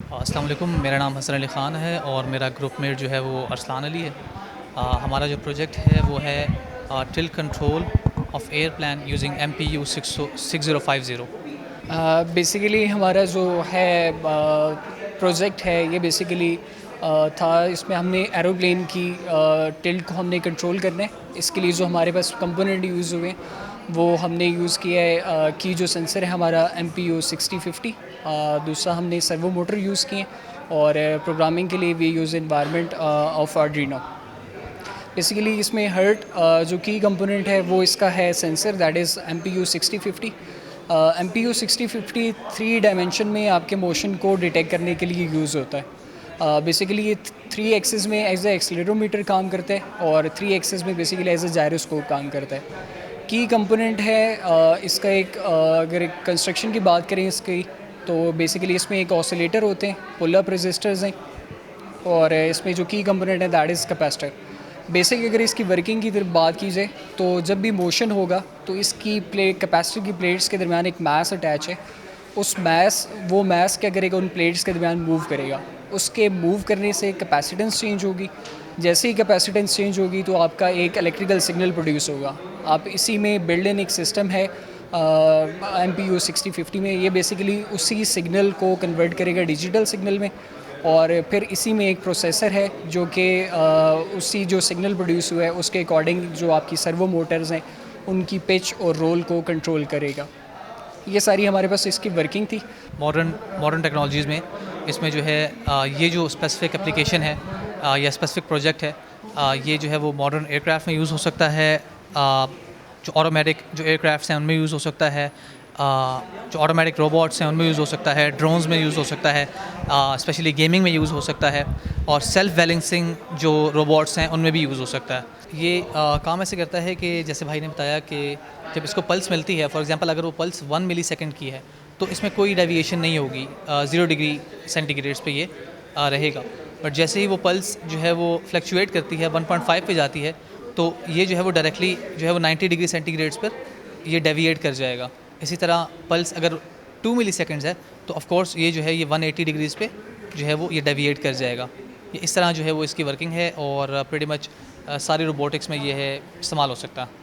अस्सलाम वालेकुम, मेरा नाम हसन अली ख़ान है और मेरा ग्रुपमेट जो है वो अरसलान अली है। हमारा जो प्रोजेक्ट है वो है tilt control of air plan using MPU 6050। Basically हमारा जो है प्रोजेक्ट है ये बेसिकली था। इसमें हमने एरोप्लेन की टिल्ट को हमने कंट्रोल करना है। इसके लिए जो हमारे पास कंपोनेंट यूज़ हुए वो हमने यूज़ किया है कि जो सेंसर है हमारा MPU 6050। दूसरा हमने सर्वो मोटर यूज़ किए और प्रोग्रामिंग के लिए we use environment of Arduino. Basically इसमें हर्ट जो की कंपोनेंट है वो इसका है sensor, that is MPU 6050। MPU 6050 3 dimension में आपके मोशन को डिटेक्ट करने के लिए यूज़ होता है। बेसिकली ये 3 एक्सिस में एज ए एक्सीलरोमीटर काम करता है और 3 एक्सिस में बेसिकली एज ए जायरोस्कोप काम करता है। की कंपोनेंट है इसका एक अगर एक कंस्ट्रक्शन की बात करें इसकी, तो बेसिकली इसमें एक ऑसिलेटर होते हैं, पुल अप रेजिस्टर्स हैं और इसमें जो की कंपोनेंट है दैट इज़ कैपेसिटर। बेसिक अगर इसकी वर्किंग की तरफ बात की जाए तो जब भी मोशन होगा तो इसकी प्लेट कैपेसिटर की प्लेट्स के दरमियान एक मास अटैच है। वो मास के अगर एक उन प्लेट्स के दरमियान मूव करेगा, उसके मूव करने से कैपेसिटेंस चेंज होगी। जैसे ही कैपेसिटेंस चेंज होगी तो आपका एक इलेक्ट्रिकल सिग्नल प्रोड्यूस होगा। आप इसी में बिल्ड इन एक सिस्टम है MPU 6050 में, ये बेसिकली उसी सिग्नल को कन्वर्ट करेगा डिजिटल सिग्नल में और फिर इसी में एक प्रोसेसर है जो कि उसी जो सिग्नल प्रोड्यूस हुआ है उसके अकॉर्डिंग जो आपकी सर्वो मोटर्स हैं उनकी पिच और रोल को कंट्रोल करेगा। ये सारी हमारे पास इसकी वर्किंग थी। मॉडर्न मॉडर्न टेक्नोलॉजीज़ में इसमें जो है ये जो स्पेसिफ़िक एप्लीकेशन है या स्पेसिफ़िक प्रोजेक्ट है, ये जो है वो मॉडर्न एयरक्राफ्ट में यूज़ हो सकता है। जो ऑटोमेटिक जो एयरक्राफ्ट्स हैं उनमें यूज़ हो सकता है। जो ऑटोमेटिक रोबोट्स हैं उनमें यूज़ हो सकता है। ड्रोन्स में यूज़ हो सकता है। स्पेशली गेमिंग में यूज़ हो सकता है और सेल्फ बैलेंसिंग जो रोबोट्स हैं उनमें भी यूज़ हो सकता है। ये काम ऐसे करता है कि जैसे भाई ने बताया कि जब इसको पल्स मिलती है, फॉर एग्जांपल अगर वो पल्स 1 मिलीसेकंड की है तो इसमें कोई डेविएशन नहीं होगी, 0 डिग्री सेंटीग्रेड्स पे ये रहेगा। बट जैसे ही वो पल्स जो है वो फ्लक्चुएट करती है, 1.5 पे जाती है, तो ये जो है वो डायरेक्टली जो है वो 90 डिग्री सेंटीग्रेड्स पर ये डेविएट कर जाएगा। इसी तरह पल्स अगर 2 मिलीसेकंड्स है तो ऑफ कोर्स ये जो है ये 180 डिग्रीज़ पे जो है वो ये डेविएट कर जाएगा। ये इस तरह जो है वो इसकी वर्किंग है और प्रीटी मच सारी रोबोटिक्स में ये है इस्तेमाल हो सकता है।